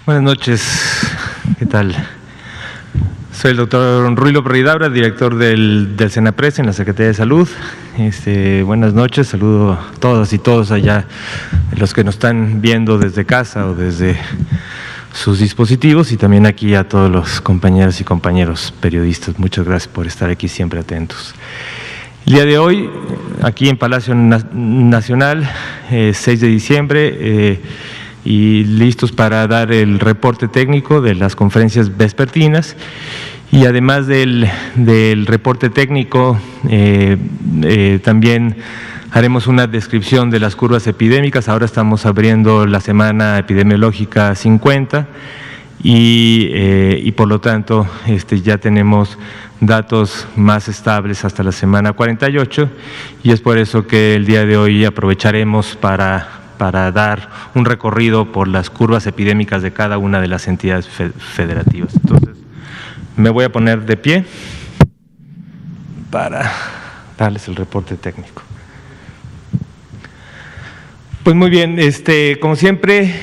Buenas noches, ¿qué tal? Soy el doctor Ruy López Ridaura, director del Senapres en la Secretaría de Salud. Buenas noches, saludo a todas y todos allá, los que nos están viendo desde casa o desde sus dispositivos, y también aquí a todos los compañeros y compañeros periodistas. Muchas gracias por estar aquí siempre atentos. El día de hoy, aquí en Palacio Nacional, 6 de diciembre, y listos para dar el reporte técnico de las conferencias vespertinas. Y además del reporte técnico, también haremos una descripción de las curvas epidémicas. Ahora estamos abriendo la semana epidemiológica 50 y por lo tanto ya tenemos datos más estables hasta la semana 48, y es por eso que el día de hoy aprovecharemos para dar un recorrido por las curvas epidémicas de cada una de las entidades federativas. Entonces, me voy a poner de pie para darles el reporte técnico. Pues muy bien, como siempre,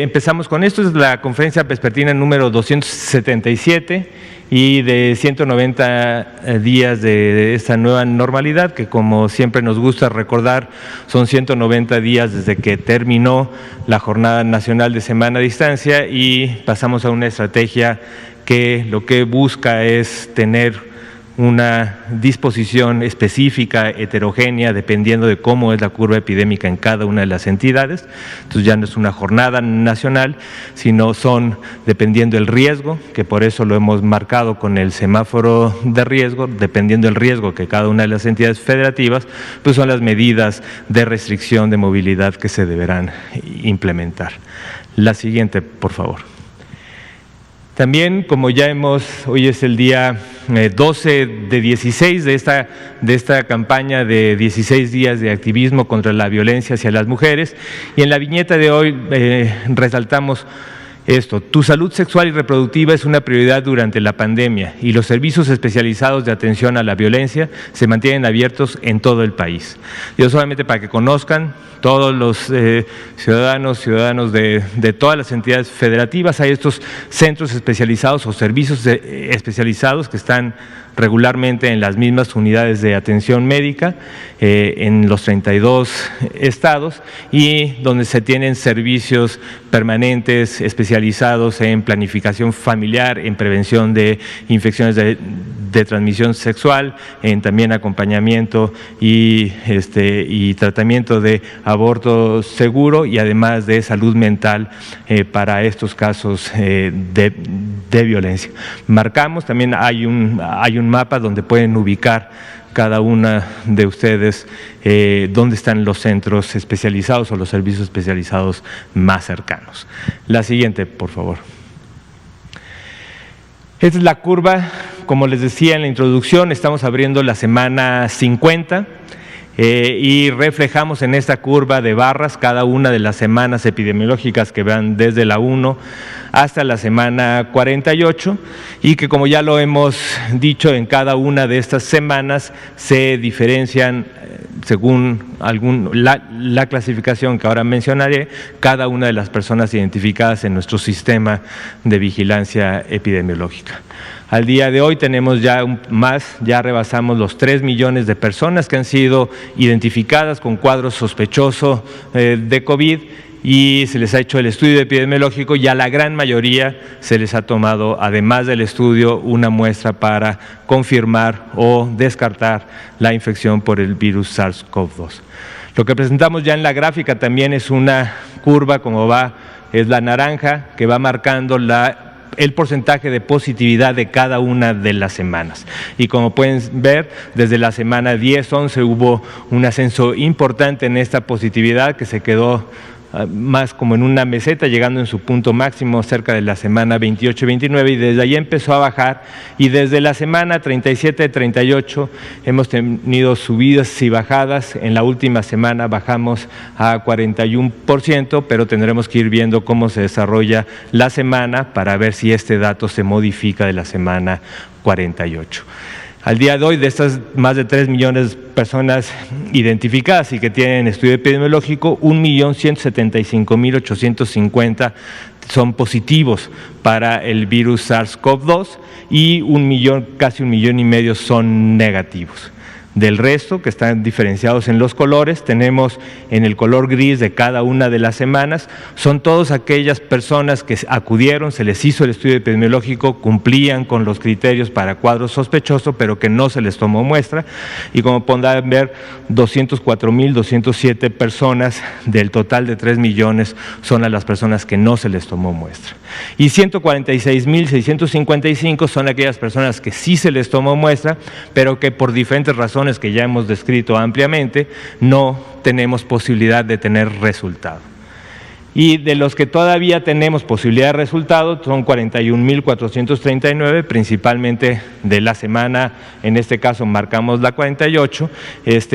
empezamos con esto. Es la conferencia vespertina número 277 y de 190 días de esta nueva normalidad, que como siempre nos gusta recordar, son 190 días desde que terminó la Jornada Nacional de Semana a Distancia y pasamos a una estrategia que lo que busca es tener una disposición específica, heterogénea, dependiendo de cómo es la curva epidémica en cada una de las entidades. Entonces ya no es una jornada nacional, sino son dependiendo del riesgo, que por eso lo hemos marcado con el semáforo de riesgo, dependiendo del riesgo que cada una de las entidades federativas, pues son las medidas de restricción de movilidad que se deberán implementar. La siguiente, por favor. También, como ya hoy es el día 12 de 16 de esta campaña de 16 días de activismo contra la violencia hacia las mujeres, y en la viñeta de hoy resaltamos esto: tu salud sexual y reproductiva es una prioridad durante la pandemia y los servicios especializados de atención a la violencia se mantienen abiertos en todo el país. Yo solamente para que conozcan, todos los ciudadanos de todas las entidades federativas, hay estos centros especializados o servicios especializados que están regularmente en las mismas unidades de atención médica en los 32 estados, y donde se tienen servicios permanentes especializados en planificación familiar, en prevención de infecciones de transmisión sexual, en también acompañamiento y tratamiento de aborto seguro, y además de salud mental para estos casos de violencia. Marcamos, también hay un mapa donde pueden ubicar cada una de ustedes dónde están los centros especializados o los servicios especializados más cercanos. La siguiente, por favor. Esta es la curva, como les decía en la introducción, estamos abriendo la semana 50 y reflejamos en esta curva de barras cada una de las semanas epidemiológicas que van desde la 1 hasta la semana 48, y que, como ya lo hemos dicho, en cada una de estas semanas se diferencian según la clasificación que ahora mencionaré, cada una de las personas identificadas en nuestro sistema de vigilancia epidemiológica. Al día de hoy tenemos ya rebasamos los 3 millones de personas que han sido identificadas con cuadro sospechoso de COVID, y se les ha hecho el estudio epidemiológico, y a la gran mayoría se les ha tomado, además del estudio, una muestra para confirmar o descartar la infección por el virus SARS-CoV-2. Lo que presentamos ya en la gráfica también es una curva, es la naranja, que va marcando el porcentaje de positividad de cada una de las semanas. Y como pueden ver, desde la semana 10-11 hubo un ascenso importante en esta positividad, que se quedó más como en una meseta, llegando en su punto máximo cerca de la semana 28-29, y desde ahí empezó a bajar, y desde la semana 37-38 hemos tenido subidas y bajadas. En la última semana bajamos a 41%, pero tendremos que ir viendo cómo se desarrolla la semana para ver si este dato se modifica de la semana 48. Al día de hoy, de estas más de 3 millones de personas identificadas y que tienen estudio epidemiológico, 1.175.850 son positivos para el virus SARS-CoV-2 y casi 1,5 millones son negativos. Del resto, que están diferenciados en los colores, tenemos en el color gris de cada una de las semanas, son todas aquellas personas que acudieron, se les hizo el estudio epidemiológico, cumplían con los criterios para cuadro sospechoso, pero que no se les tomó muestra, y como podrán ver, 204,207 personas del total de 3 millones son a las personas que no se les tomó muestra. Y 146,655 son aquellas personas que sí se les tomó muestra, pero que por diferentes razones que ya hemos descrito ampliamente, no tenemos posibilidad de tener resultado. Y de los que todavía tenemos posibilidad de resultado, son 41,439, principalmente de la semana, en este caso marcamos la 48,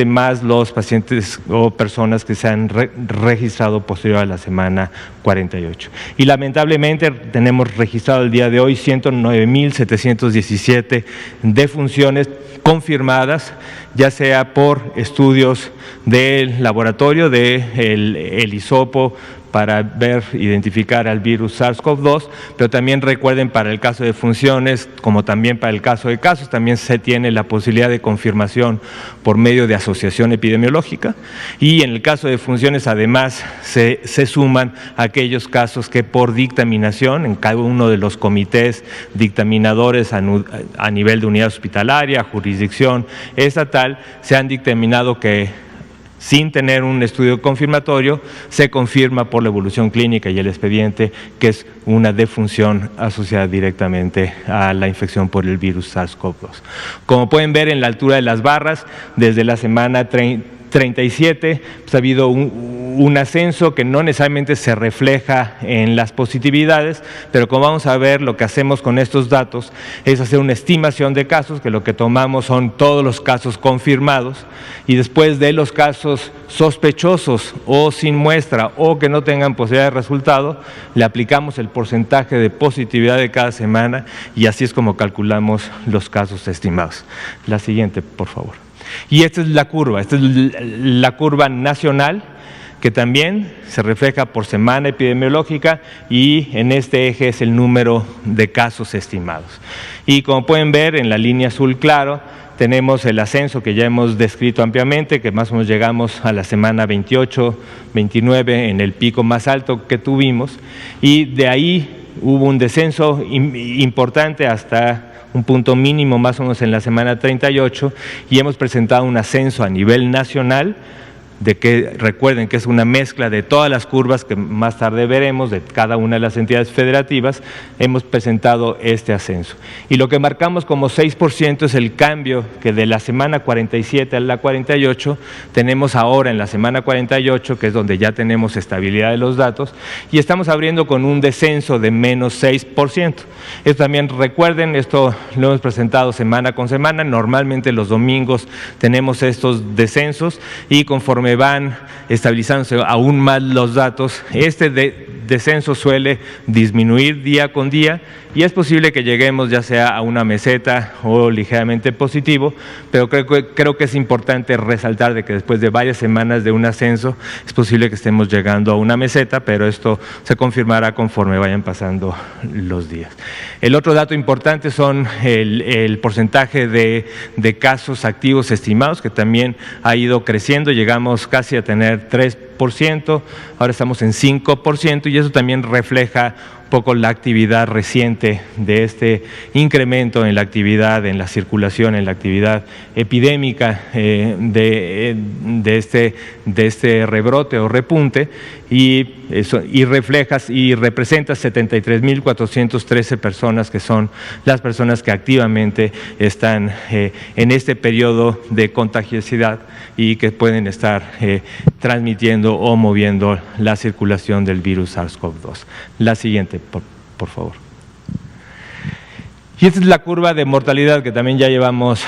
más los pacientes o personas que se han registrado posterior a la semana 48. Y lamentablemente tenemos registrado el día de hoy 109,717 defunciones confirmadas, ya sea por estudios del laboratorio, del hisopo, para identificar al virus SARS-CoV-2, pero también recuerden, para el caso de funciones, como también para el caso de casos, también se tiene la posibilidad de confirmación por medio de asociación epidemiológica, y en el caso de funciones además se suman aquellos casos que por dictaminación, en cada uno de los comités dictaminadores a nivel de unidad hospitalaria, jurisdicción estatal, se han dictaminado que sin tener un estudio confirmatorio, se confirma por la evolución clínica y el expediente que es una defunción asociada directamente a la infección por el virus SARS-CoV-2. Como pueden ver en la altura de las barras, desde la semana 37 pues ha habido un ascenso que no necesariamente se refleja en las positividades, pero como vamos a ver, lo que hacemos con estos datos es hacer una estimación de casos, que lo que tomamos son todos los casos confirmados, y después de los casos sospechosos o sin muestra o que no tengan posibilidad de resultado, le aplicamos el porcentaje de positividad de cada semana, y así es como calculamos los casos estimados. La siguiente, por favor. Y esta es la curva nacional, que también se refleja por semana epidemiológica, y en este eje es el número de casos estimados. Y como pueden ver en la línea azul claro, tenemos el ascenso que ya hemos descrito ampliamente, que más o menos llegamos a la semana 28, 29 en el pico más alto que tuvimos, y de ahí hubo un descenso importante hasta un punto mínimo más o menos en la semana 38, y hemos presentado un ascenso a nivel nacional, de que recuerden que es una mezcla de todas las curvas que más tarde veremos de cada una de las entidades federativas. Hemos presentado este ascenso. Y lo que marcamos como 6% es el cambio que de la semana 47 a la 48 tenemos ahora en la semana 48, que es donde ya tenemos estabilidad de los datos, y estamos abriendo con un descenso de menos 6%. Esto también recuerden, esto lo hemos presentado semana con semana. Normalmente los domingos tenemos estos descensos, y conforme van estabilizándose aún más los datos, este descenso suele disminuir día con día, y es posible que lleguemos ya sea a una meseta o ligeramente positivo, pero creo que es importante resaltar de que después de varias semanas de un ascenso es posible que estemos llegando a una meseta, pero esto se confirmará conforme vayan pasando los días. El otro dato importante son el porcentaje de casos activos estimados, que también ha ido creciendo. Llegamos casi a tener 3%, ahora estamos en 5%, y eso también refleja un poco la actividad reciente de este incremento en la actividad, en la circulación, en la actividad epidémica de este rebrote o repunte, y representa 73,413 personas, que son las personas que activamente están en este periodo de contagiosidad y que pueden estar transmitiendo o moviendo la circulación del virus SARS-CoV-2. La siguiente, por favor. Y esta es la curva de mortalidad que también ya llevamos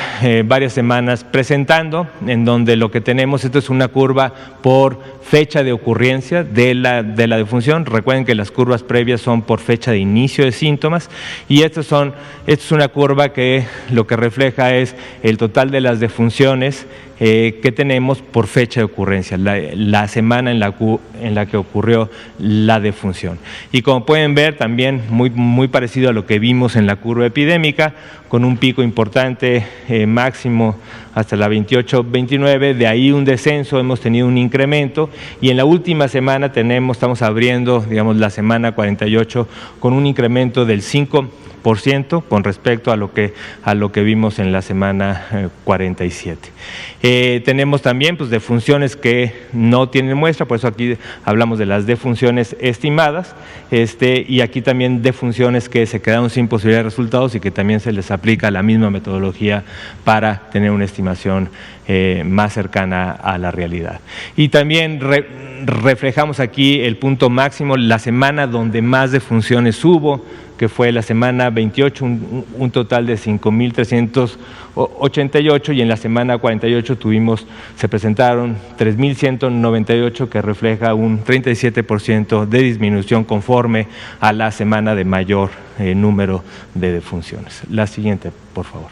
varias semanas presentando, en donde lo que tenemos, esto es una curva por fecha de ocurrencia de la defunción. Recuerden que las curvas previas son por fecha de inicio de síntomas, y esta es una curva que lo que refleja es el total de las defunciones que tenemos por fecha de ocurrencia, la semana en la que ocurrió la defunción. Y como pueden ver, también muy parecido a lo que vimos en la curva epidémica, con un pico importante máximo hasta la 28-29, de ahí un descenso, hemos tenido un incremento, y en la última semana estamos abriendo, digamos, la semana 48 con un incremento del 5% con respecto a lo que vimos en la semana 47. Tenemos también pues, defunciones que no tienen muestra, por eso aquí hablamos de las defunciones estimadas, y aquí también defunciones que se quedaron sin posibilidad de resultados y que también se les aplica la misma metodología para tener una estimación más cercana a la realidad. Y también reflejamos aquí el punto máximo, la semana donde más defunciones hubo, que fue la semana 28, un total de 5.388, y en la semana 48 se presentaron 3.198, que refleja un 37% de disminución conforme a la semana de mayor número de defunciones. La siguiente, por favor.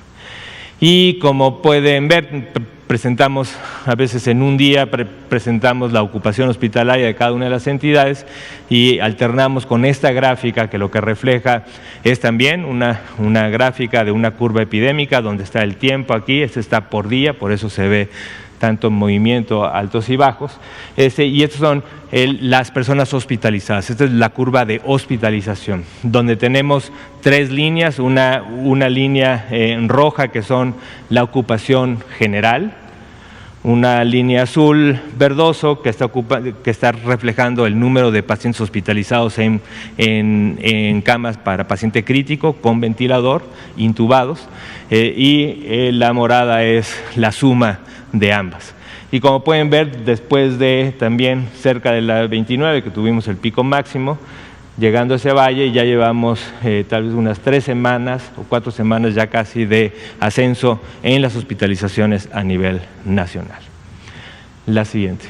Y como pueden ver, presentamos a veces en un día, presentamos la ocupación hospitalaria de cada una de las entidades y alternamos con esta gráfica que lo que refleja es también una gráfica de una curva epidémica donde está el tiempo aquí, este está por día, por eso se ve tanto movimiento altos y bajos, y estas son las personas hospitalizadas. Esta es la curva de hospitalización, donde tenemos tres líneas, una línea en roja que son la ocupación general, una línea azul verdoso que está reflejando el número de pacientes hospitalizados en camas para paciente crítico con ventilador, intubados, y la morada es la suma de ambas. Y como pueden ver, después de también cerca de la 29 que tuvimos el pico máximo, llegando a ese valle ya llevamos tal vez unas 3 semanas o 4 semanas ya casi de ascenso en las hospitalizaciones a nivel nacional. La siguiente.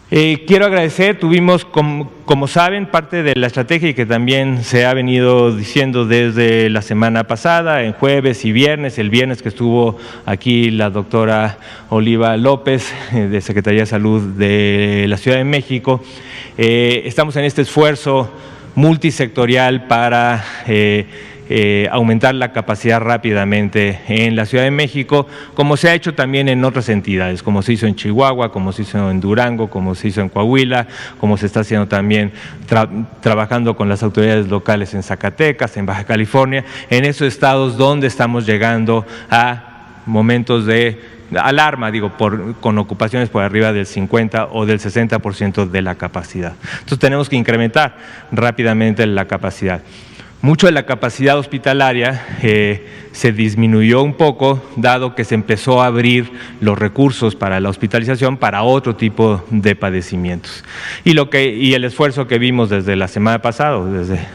Quiero agradecer, tuvimos, como saben, parte de la estrategia y que también se ha venido diciendo desde la semana pasada, en jueves y viernes, el viernes que estuvo aquí la doctora Oliva López, de Secretaría de Salud de la Ciudad de México. Estamos en este esfuerzo multisectorial para aumentar la capacidad rápidamente en la Ciudad de México, como se ha hecho también en otras entidades, como se hizo en Chihuahua, como se hizo en Durango, como se hizo en Coahuila, como se está haciendo también trabajando con las autoridades locales en Zacatecas, en Baja California, en esos estados donde estamos llegando a momentos de alarma, con ocupaciones por arriba del 50 o del 60% de la capacidad. Entonces tenemos que incrementar rápidamente la capacidad. Mucho de la capacidad hospitalaria se disminuyó un poco, dado que se empezó a abrir los recursos para la hospitalización para otro tipo de padecimientos. Y el esfuerzo que vimos desde la semana pasada,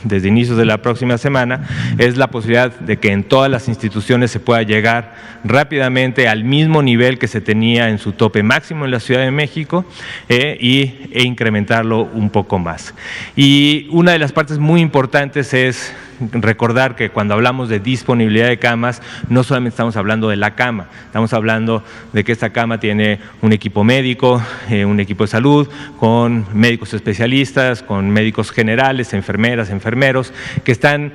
desde inicios de la próxima semana, es la posibilidad de que en todas las instituciones se pueda llegar rápidamente al mismo nivel que se tenía en su tope máximo en la Ciudad de México e incrementarlo un poco más. Y una de las partes muy importantes es recordar que cuando hablamos de disponibilidad de camas, no solamente estamos hablando de la cama, estamos hablando de que esta cama tiene un equipo médico, un equipo de salud, con médicos especialistas, con médicos generales, enfermeras, enfermeros, que están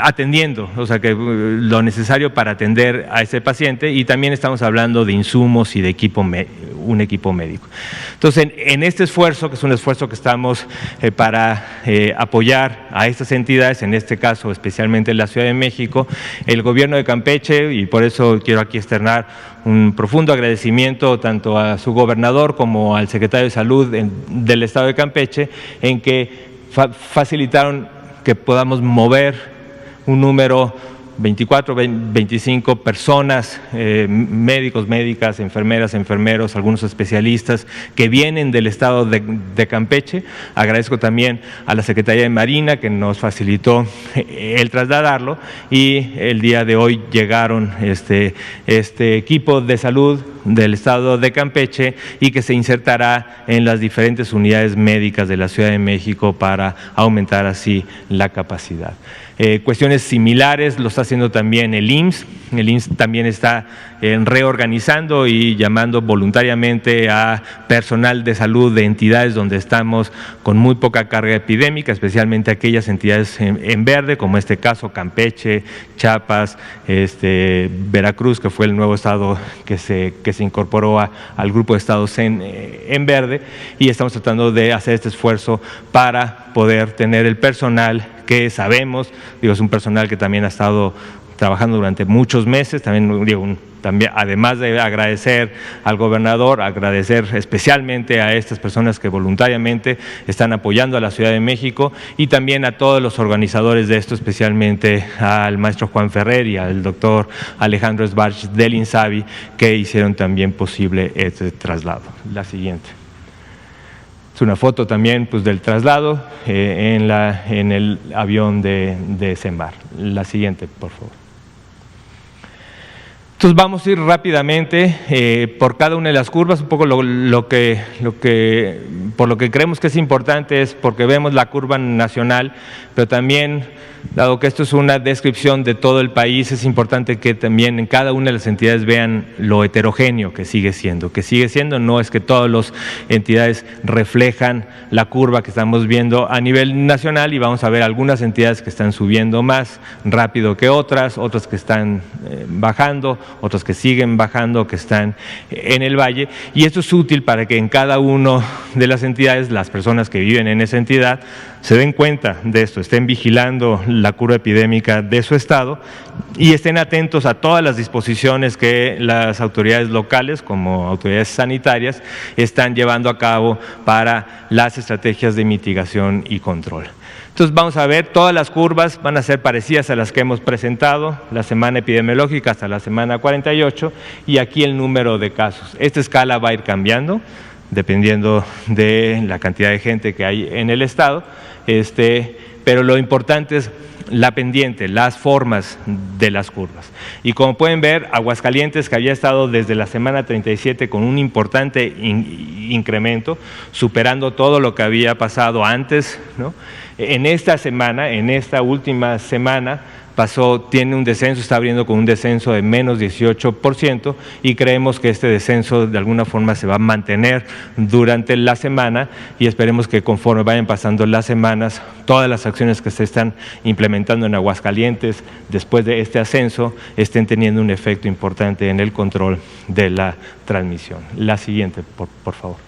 atendiendo, o sea, que lo necesario para atender a ese paciente, y también estamos hablando de insumos y de un equipo médico. Entonces, en este esfuerzo, que es un esfuerzo que estamos para apoyar a estas entidades, en este caso especialmente en la Ciudad de México, el gobierno de Campeche, y por eso quiero aquí externar un profundo agradecimiento tanto a su gobernador como al secretario de Salud del Estado de Campeche, en que facilitaron que podamos mover un número 24, 25 personas, médicos, médicas, enfermeras, enfermeros, algunos especialistas que vienen del estado de Campeche. Agradezco también a la Secretaría de Marina que nos facilitó el trasladarlo, y el día de hoy llegaron este equipo de salud del estado de Campeche y que se insertará en las diferentes unidades médicas de la Ciudad de México para aumentar así la capacidad. Cuestiones similares lo está haciendo también el IMSS. El IMSS también está reorganizando y llamando voluntariamente a personal de salud de entidades donde estamos con muy poca carga epidémica, especialmente aquellas entidades en verde, como este caso Campeche, Chiapas, Veracruz, que fue el nuevo estado que se incorporó al grupo de estados en verde, y estamos tratando de hacer este esfuerzo para poder tener el personal que sabemos, es un personal que también ha estado trabajando durante muchos meses. También, además de agradecer al gobernador, agradecer especialmente a estas personas que voluntariamente están apoyando a la Ciudad de México, y también a todos los organizadores de esto, especialmente al maestro Juan Ferrer y al doctor Alejandro Esbarch del INSABI, que hicieron también posible este traslado. La siguiente. Es una foto también del traslado en el avión de Sembar. La siguiente, por favor. Entonces vamos a ir rápidamente por cada una de las curvas. Un poco por lo que creemos que es importante es porque vemos la curva nacional, pero también, dado que esto es una descripción de todo el país, es importante que también en cada una de las entidades vean lo heterogéneo que sigue siendo. No es que todas las entidades reflejan la curva que estamos viendo a nivel nacional, y vamos a ver algunas entidades que están subiendo más rápido que otras que están bajando, otras que siguen bajando, que están en el valle, y esto es útil para que en cada una de las entidades, las personas que viven en esa entidad se den cuenta de esto, estén vigilando la curva epidémica de su estado y estén atentos a todas las disposiciones que las autoridades locales, como autoridades sanitarias, están llevando a cabo para las estrategias de mitigación y control. Entonces vamos a ver, todas las curvas van a ser parecidas a las que hemos presentado, la semana epidemiológica hasta la semana 48, y aquí el número de casos. Esta escala va a ir cambiando dependiendo de la cantidad de gente que hay en el estado, pero lo importante es la pendiente, las formas de las curvas. Y como pueden ver, Aguascalientes, que había estado desde la semana 37 con un importante incremento, superando todo lo que había pasado antes, ¿no? En esta última semana, tiene un descenso, está abriendo con un descenso de menos 18%, y creemos que este descenso de alguna forma se va a mantener durante la semana, y esperemos que conforme vayan pasando las semanas, todas las acciones que se están implementando en Aguascalientes después de este ascenso estén teniendo un efecto importante en el control de la transmisión. La siguiente, por favor.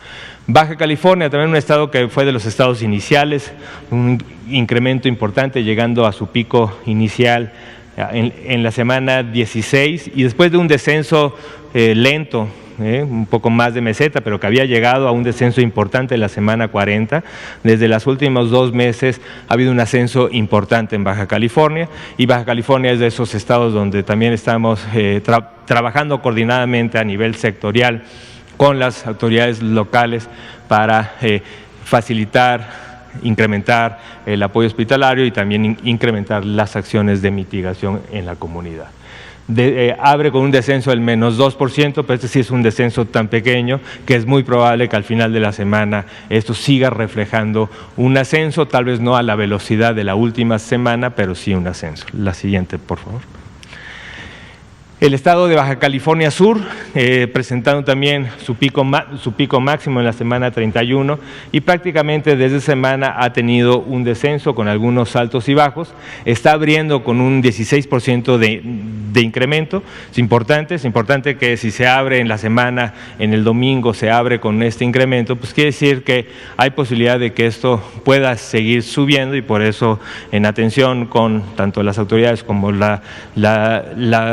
Baja California, también un estado que fue de los estados iniciales, un incremento importante llegando a su pico inicial en la semana 16, y después de un descenso lento, un poco más de meseta, pero que había llegado a un descenso importante en la semana 40, desde los últimos 2 meses ha habido un ascenso importante en Baja California, y Baja California es de esos estados donde también estamos trabajando coordinadamente a nivel sectorial con las autoridades locales para facilitar, incrementar el apoyo hospitalario y también incrementar las acciones de mitigación en la comunidad. Abre con un descenso del menos 2%, pero este sí es un descenso tan pequeño que es muy probable que al final de la semana esto siga reflejando un ascenso, tal vez no a la velocidad de la última semana, pero sí un ascenso. La siguiente, por favor. El estado de Baja California Sur, presentaron también su pico máximo en la semana 31, y prácticamente desde esa semana ha tenido un descenso con algunos altos y bajos. Está abriendo con un 16% de incremento. Es importante que si se abre en la semana, en el domingo se abre con este incremento, pues quiere decir que hay posibilidad de que esto pueda seguir subiendo, y por eso en atención con tanto las autoridades como la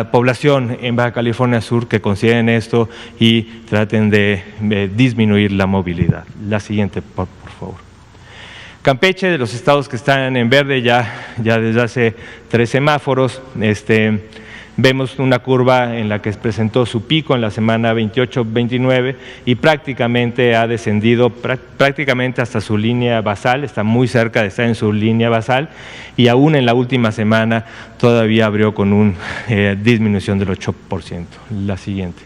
población en Baja California Sur, que consideren esto y traten de disminuir la movilidad. La siguiente, por favor. Campeche, de los estados que están en verde ya desde hace 3 semáforos, vemos una curva en la que presentó su pico en la semana 28-29 y prácticamente ha descendido prácticamente hasta su línea basal, está muy cerca de estar en su línea basal, y aún en la última semana todavía abrió con una disminución del 8%. La siguiente.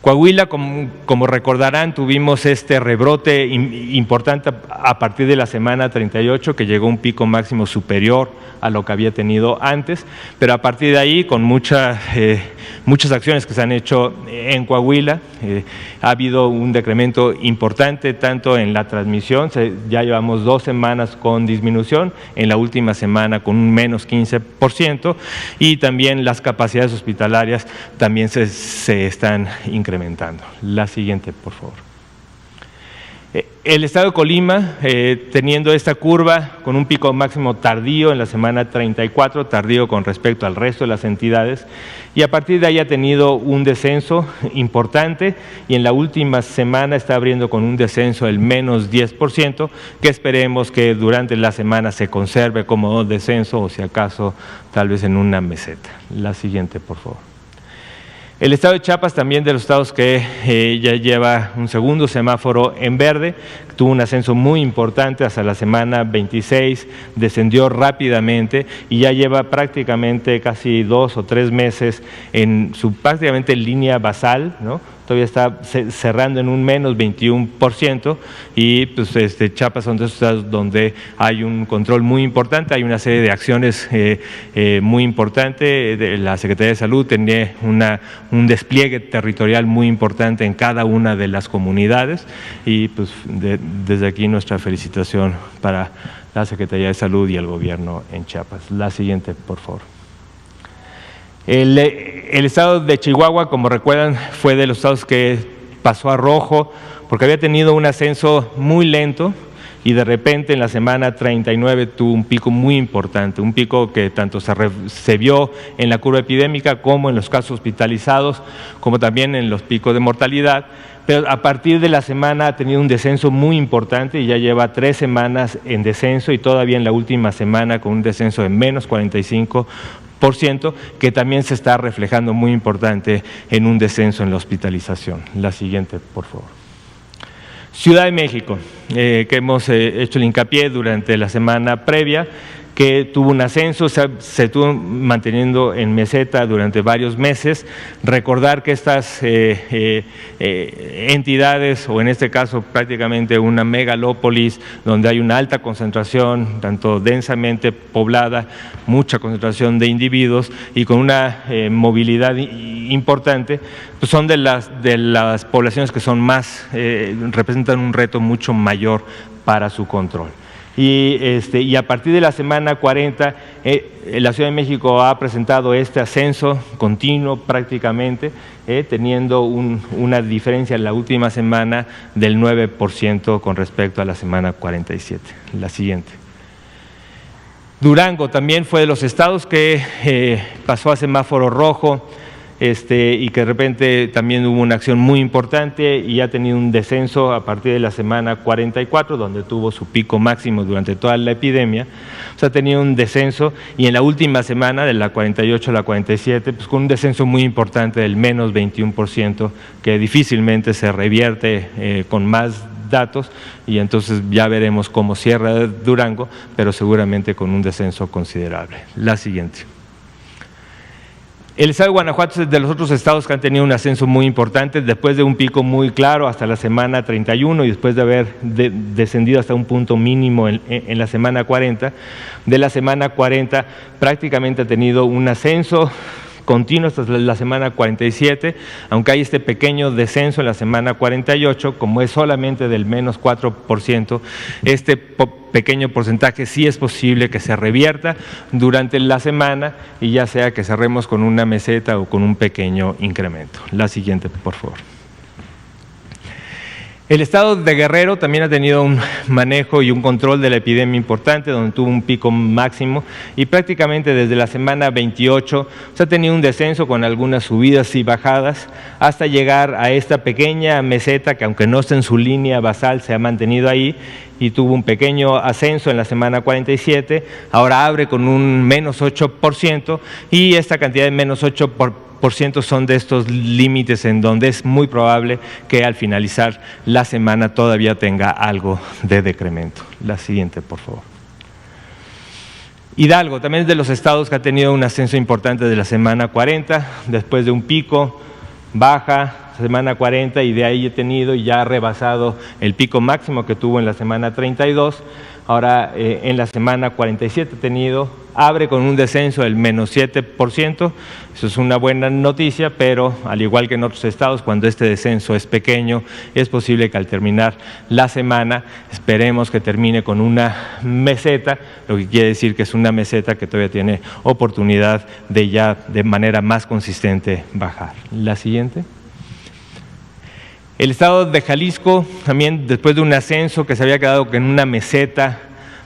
Coahuila, como recordarán, tuvimos este rebrote importante a partir de la semana 38, que llegó a un pico máximo superior a lo que había tenido antes, pero a partir de ahí, con muchas acciones que se han hecho en Coahuila, ha habido un decremento importante tanto en la transmisión, ya llevamos 2 semanas con disminución, en la última semana con un menos 15%, y también las capacidades hospitalarias también se están incrementando. La siguiente, por favor. El estado de Colima, teniendo esta curva con un pico máximo tardío en la semana 34, tardío con respecto al resto de las entidades, y a partir de ahí ha tenido un descenso importante, y en la última semana está abriendo con un descenso del menos 10%, que esperemos que durante la semana se conserve como descenso, o si acaso tal vez en una meseta. La siguiente, por favor. El estado de Chiapas, también de los estados que ya lleva un segundo semáforo en verde, tuvo un ascenso muy importante hasta la semana 26, descendió rápidamente y ya lleva prácticamente casi 2 o 3 meses en su prácticamente línea basal, ¿no? Todavía está cerrando en un menos 21%, y pues Chiapas son de esos estados donde hay un control muy importante, hay una serie de acciones muy importante. La Secretaría de Salud tenía un despliegue territorial muy importante en cada una de las comunidades, y pues desde aquí nuestra felicitación para la Secretaría de Salud y el gobierno en Chiapas. La siguiente, por favor. El estado de Chihuahua, como recuerdan, fue de los estados que pasó a rojo porque había tenido un ascenso muy lento, y de repente en la semana 39 tuvo un pico muy importante, un pico que tanto se vio en la curva epidémica como en los casos hospitalizados, como también en los picos de mortalidad. Pero a partir de la semana ha tenido un descenso muy importante y ya lleva 3 semanas en descenso, y todavía en la última semana con un descenso de menos 45%, que también se está reflejando muy importante en un descenso en la hospitalización. La siguiente, por favor. Ciudad de México, que hemos hecho el hincapié durante la semana previa, que tuvo un ascenso, se estuvo manteniendo en meseta durante varios meses. Recordar que estas entidades, o en este caso prácticamente una megalópolis, donde hay una alta concentración, tanto densamente poblada, mucha concentración de individuos y con una movilidad importante, pues son de las poblaciones que son más, representan un reto mucho mayor para su control. Y a partir de la semana 40, la Ciudad de México ha presentado este ascenso continuo prácticamente, teniendo una diferencia en la última semana del 9% con respecto a la semana 47. La siguiente. Durango también fue de los estados que pasó a semáforo rojo, y que de repente también hubo una acción muy importante y ha tenido un descenso a partir de la semana 44, donde tuvo su pico máximo durante toda la epidemia. O sea, ha tenido un descenso, y en la última semana, de la 48 a la 47, pues con un descenso muy importante del menos 21%, que difícilmente se revierte con más datos, y entonces ya veremos cómo cierra Durango, pero seguramente con un descenso considerable. La siguiente. El estado de Guanajuato es de los otros estados que han tenido un ascenso muy importante, después de un pico muy claro hasta la semana 31 y después de haber descendido hasta un punto mínimo en la semana 40. De la semana 40 prácticamente ha tenido un ascenso continuo hasta la semana 47, aunque hay este pequeño descenso en la semana 48, como es solamente del menos 4%, este pequeño porcentaje sí es posible que se revierta durante la semana, y ya sea que cerremos con una meseta o con un pequeño incremento. La siguiente, por favor. El estado de Guerrero también ha tenido un manejo y un control de la epidemia importante, donde tuvo un pico máximo, y prácticamente desde la semana 28 se ha tenido un descenso con algunas subidas y bajadas hasta llegar a esta pequeña meseta que, aunque no esté en su línea basal, se ha mantenido ahí, y tuvo un pequeño ascenso en la semana 47, ahora abre con un menos 8%, y esta cantidad de menos 8% son de estos límites en donde es muy probable que al finalizar la semana todavía tenga algo de decremento. La siguiente, por favor. Hidalgo también es de los estados que ha tenido un ascenso importante de la semana 40, después de un pico, baja, semana 40 y de ahí he tenido y ya ha rebasado el pico máximo que tuvo en la semana 32. Ahora en la semana 47 abre con un descenso del menos 7%, eso es una buena noticia, pero al igual que en otros estados, cuando este descenso es pequeño, es posible que al terminar la semana, esperemos que termine con una meseta, lo que quiere decir que es una meseta que todavía tiene oportunidad de ya de manera más consistente bajar. La siguiente. El estado de Jalisco, también después de un ascenso que se había quedado en una meseta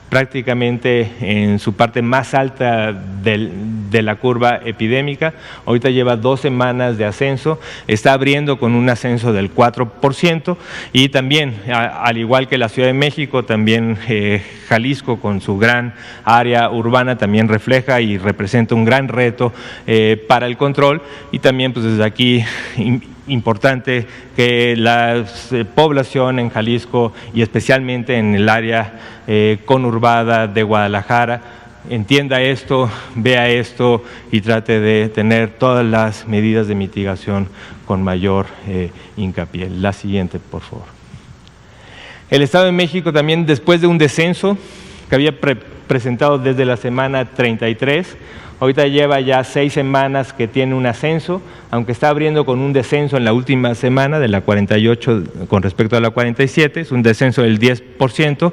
prácticamente en su parte más alta de la curva epidémica, ahorita lleva 2 semanas de ascenso, está abriendo con un ascenso del 4% y también, al igual que la Ciudad de México, también Jalisco con su gran área urbana también refleja y representa un gran reto para el control y también pues desde aquí importante que la población en Jalisco y especialmente en el área conurbada de Guadalajara entienda esto, vea esto y trate de tener todas las medidas de mitigación con mayor hincapié. La siguiente, por favor. El Estado de México también, después de un descenso que había presentado desde la semana 33, ahorita lleva ya 6 semanas que tiene un ascenso, aunque está abriendo con un descenso en la última semana de la 48 con respecto a la 47, es un descenso del 10%,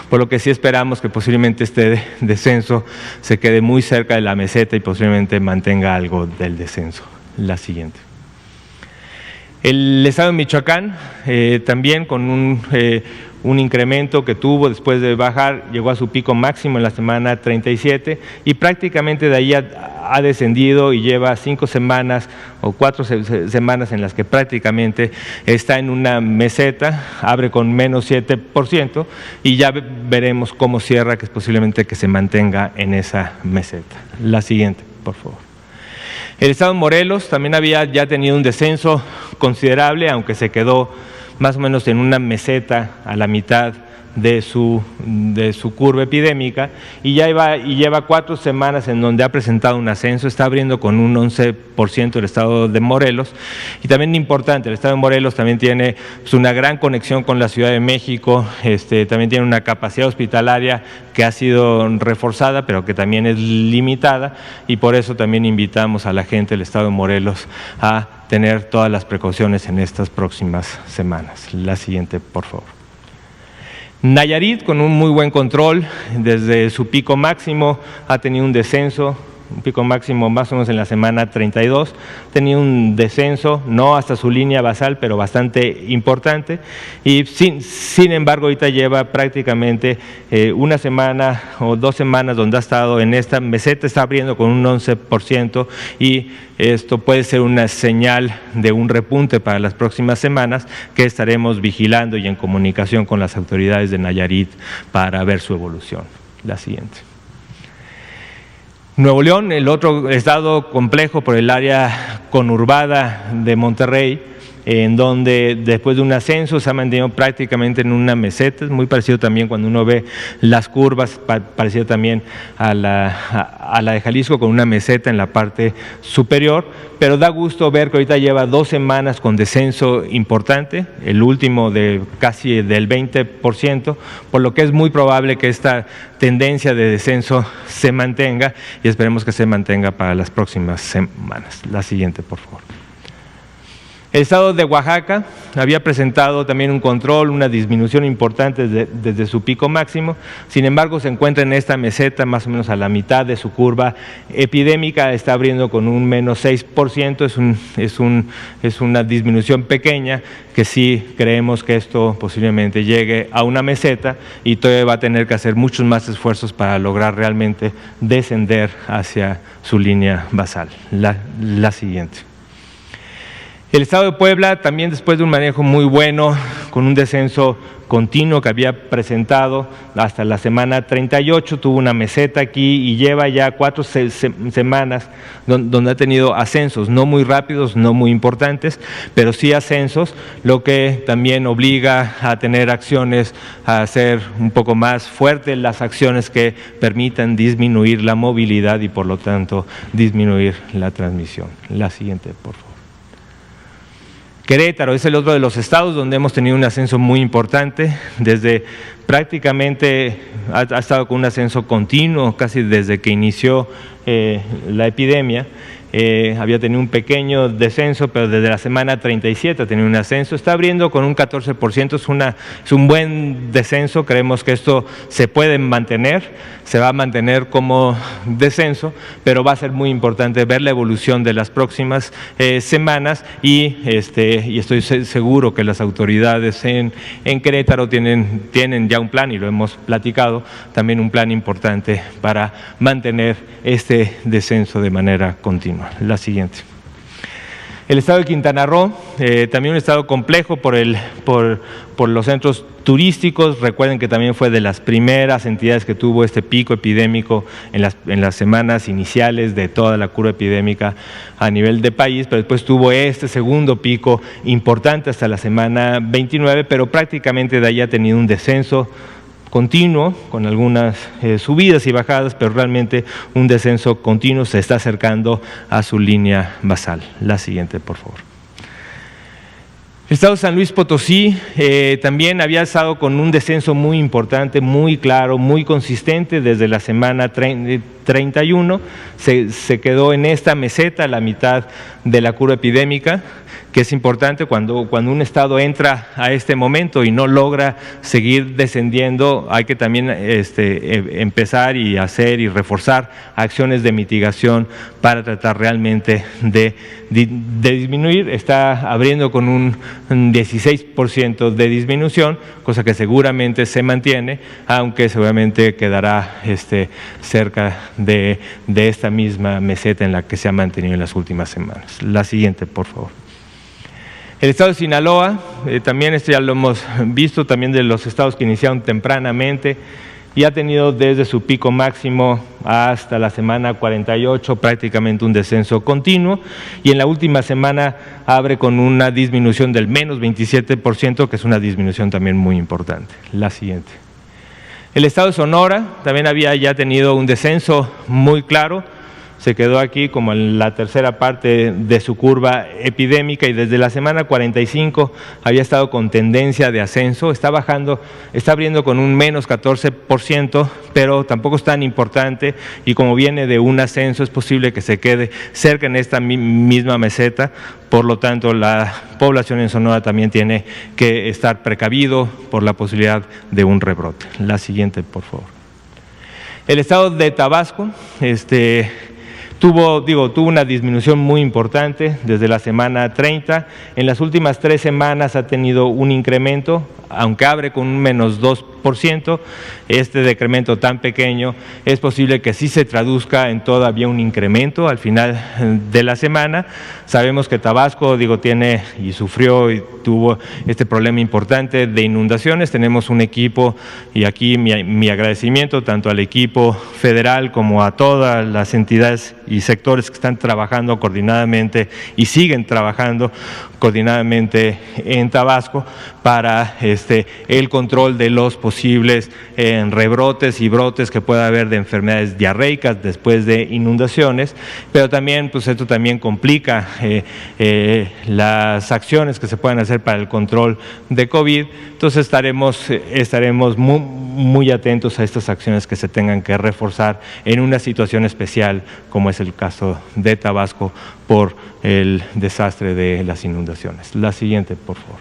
por lo que sí esperamos que posiblemente este descenso se quede muy cerca de la meseta y posiblemente mantenga algo del descenso. La siguiente. El estado de Michoacán también con un incremento que tuvo después de bajar, llegó a su pico máximo en la semana 37 y prácticamente de ahí ha descendido y lleva 5 semanas o 4 semanas en las que prácticamente está en una meseta, abre con menos 7% y ya veremos cómo cierra, que es posiblemente que se mantenga en esa meseta. La siguiente, por favor. El estado de Morelos también había ya tenido un descenso considerable, aunque se quedó más o menos en una meseta a la mitad de su curva epidémica y lleva 4 semanas en donde ha presentado un ascenso, está abriendo con un 11% el estado de Morelos y también importante, el estado de Morelos también tiene pues, una gran conexión con la Ciudad de México, también tiene una capacidad hospitalaria que ha sido reforzada pero que también es limitada y por eso también invitamos a la gente del estado de Morelos a tener todas las precauciones en estas próximas semanas. La siguiente, por favor. Nayarit, con un muy buen control, desde su pico máximo ha tenido un descenso, un pico máximo más o menos en la semana 32, tenía un descenso, no hasta su línea basal, pero bastante importante, y sin embargo ahorita lleva prácticamente una semana o 2 semanas donde ha estado en esta meseta, está abriendo con un 11% y esto puede ser una señal de un repunte para las próximas semanas que estaremos vigilando y en comunicación con las autoridades de Nayarit para ver su evolución. La siguiente. Nuevo León, el otro estado complejo por el área conurbada de Monterrey, en donde después de un ascenso se ha mantenido prácticamente en una meseta, es muy parecido también cuando uno ve las curvas, parecido también a la de Jalisco con una meseta en la parte superior, pero da gusto ver que ahorita lleva 2 semanas con descenso importante, el último de casi del 20%, por lo que es muy probable que esta tendencia de descenso se mantenga y esperemos que se mantenga para las próximas semanas. La siguiente, por favor. El estado de Oaxaca había presentado también un control, una disminución importante desde su pico máximo, sin embargo se encuentra en esta meseta más o menos a la mitad de su curva epidémica, está abriendo con un menos 6%, es una disminución pequeña que sí creemos que esto posiblemente llegue a una meseta y todavía va a tener que hacer muchos más esfuerzos para lograr realmente descender hacia su línea basal. La siguiente. El estado de Puebla también después de un manejo muy bueno, con un descenso continuo que había presentado hasta la semana 38, tuvo una meseta aquí y lleva ya 4 semanas donde ha tenido ascensos, no muy rápidos, no muy importantes, pero sí ascensos, lo que también obliga a tener acciones, a hacer un poco más fuertes las acciones que permitan disminuir la movilidad y por lo tanto disminuir la transmisión. La siguiente, por favor. Querétaro es el otro de los estados donde hemos tenido un ascenso muy importante, desde prácticamente ha estado con un ascenso continuo casi desde que inició la epidemia. Había tenido un pequeño descenso, pero desde la semana 37 ha tenido un ascenso, está abriendo con un 14%, es un buen descenso, creemos que esto se puede mantener, se va a mantener como descenso, pero va a ser muy importante ver la evolución de las próximas semanas y estoy seguro que las autoridades en Querétaro tienen ya un plan, y lo hemos platicado, también un plan importante para mantener este descenso de manera continua. La siguiente. El estado de Quintana Roo, también un estado complejo por los centros turísticos. Recuerden que también fue de las primeras entidades que tuvo este pico epidémico en las semanas iniciales de toda la curva epidémica a nivel de país, pero después tuvo este segundo pico importante hasta la semana 29, pero prácticamente de ahí ha tenido un descenso continuo, con algunas subidas y bajadas, pero realmente un descenso continuo, se está acercando a su línea basal. La siguiente, por favor. El estado de San Luis Potosí también había estado con un descenso muy importante, muy claro, muy consistente desde la semana 31, se quedó en esta meseta, la mitad de la curva epidémica, que es importante cuando un estado entra a este momento y no logra seguir descendiendo, hay que también empezar y hacer y reforzar acciones de mitigación para tratar realmente de disminuir. Está abriendo con un 16% de disminución, cosa que seguramente se mantiene, aunque seguramente quedará cerca de esta misma meseta en la que se ha mantenido en las últimas semanas. La siguiente, por favor. El estado de Sinaloa, también esto ya lo hemos visto, también de los estados que iniciaron tempranamente, y ha tenido desde su pico máximo hasta la semana 48 prácticamente un descenso continuo, y en la última semana abre con una disminución del menos 27%, que es una disminución también muy importante. La siguiente. El estado de Sonora también había ya tenido un descenso muy claro, se quedó aquí como en la tercera parte de su curva epidémica y desde la semana 45 había estado con tendencia de ascenso, está bajando, está abriendo con un menos 14%, pero tampoco es tan importante y como viene de un ascenso es posible que se quede cerca en esta misma meseta, por lo tanto la población en Sonora también tiene que estar precavido por la posibilidad de un rebrote. La siguiente, por favor. El estado de Tabasco, tuvo una disminución muy importante desde la semana 30, en las últimas 3 semanas ha tenido un incremento, aunque abre con un menos 2%, este decremento tan pequeño es posible que sí se traduzca en todavía un incremento al final de la semana. Sabemos que Tabasco, tiene y sufrió y tuvo este problema importante de inundaciones, tenemos un equipo y aquí mi agradecimiento tanto al equipo federal como a todas las entidades y sectores que están trabajando coordinadamente y siguen trabajando coordinadamente en Tabasco para el control de los posibles rebrotes y brotes que pueda haber de enfermedades diarreicas después de inundaciones, pero también esto también complica las acciones que se pueden hacer para el control de COVID, entonces estaremos muy atentos a estas acciones que se tengan que reforzar en una situación especial como es el caso de Tabasco por el desastre de las inundaciones. La siguiente, por favor.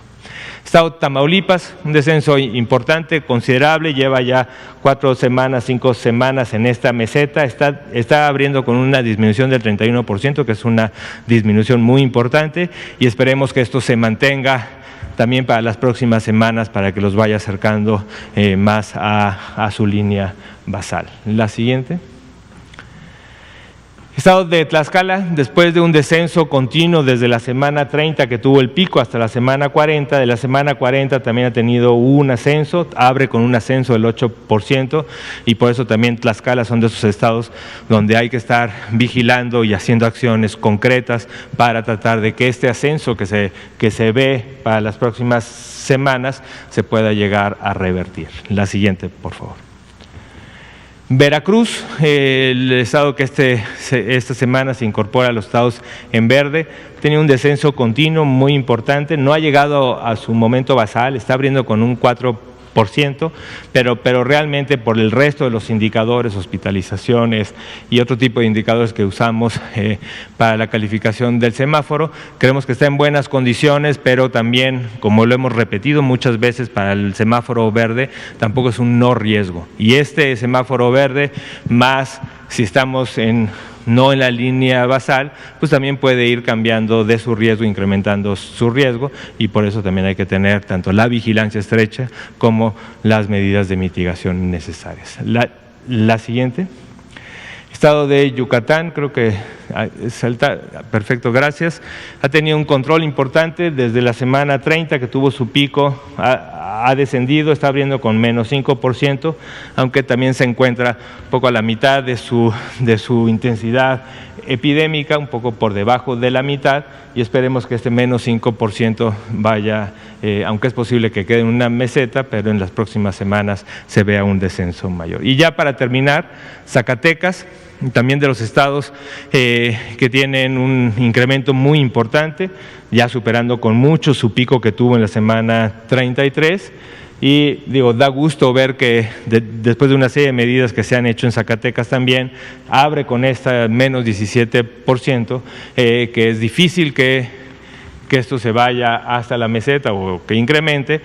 Estado de Tamaulipas, un descenso importante, considerable, lleva ya 4 semanas, 5 semanas en esta meseta, está abriendo con una disminución del 31%, que es una disminución muy importante, y esperemos que esto se mantenga también para las próximas semanas para que los vaya acercando más a su línea basal. La siguiente. Estado de Tlaxcala, después de un descenso continuo desde la semana 30 que tuvo el pico hasta la semana 40, de la semana 40 también ha tenido un ascenso, abre con un ascenso del 8% y por eso también Tlaxcala son de esos estados donde hay que estar vigilando y haciendo acciones concretas para tratar de que este ascenso que se ve para las próximas semanas se pueda llegar a revertir. La siguiente, por favor. Veracruz, el estado que esta semana se incorpora a los estados en verde, tiene un descenso continuo muy importante, no ha llegado a su momento basal, está abriendo con un 4%, pero realmente por el resto de los indicadores, hospitalizaciones y otro tipo de indicadores que usamos para la calificación del semáforo, creemos que está en buenas condiciones, pero también, como lo hemos repetido muchas veces, para el semáforo verde tampoco es un no riesgo. Y este semáforo verde, más si estamos no en la línea basal, pues también puede ir cambiando de su riesgo, incrementando su riesgo, y por eso también hay que tener tanto la vigilancia estrecha como las medidas de mitigación necesarias. La siguiente. Estado de Yucatán, creo que salta, perfecto, gracias. Ha tenido un control importante desde la semana 30 que tuvo su pico, ha descendido, está abriendo con menos 5%, aunque también se encuentra un poco a la mitad de su intensidad epidémica, un poco por debajo de la mitad, y esperemos que este menos 5% vaya, aunque es posible que quede en una meseta, pero en las próximas semanas se vea un descenso mayor. Y ya para terminar, Zacatecas, también de los estados que tienen un incremento muy importante, ya superando con mucho su pico que tuvo en la semana 33, y da gusto ver que después de una serie de medidas que se han hecho en Zacatecas también, abre con esta menos 17%, que es difícil que esto se vaya hasta la meseta o que incremente,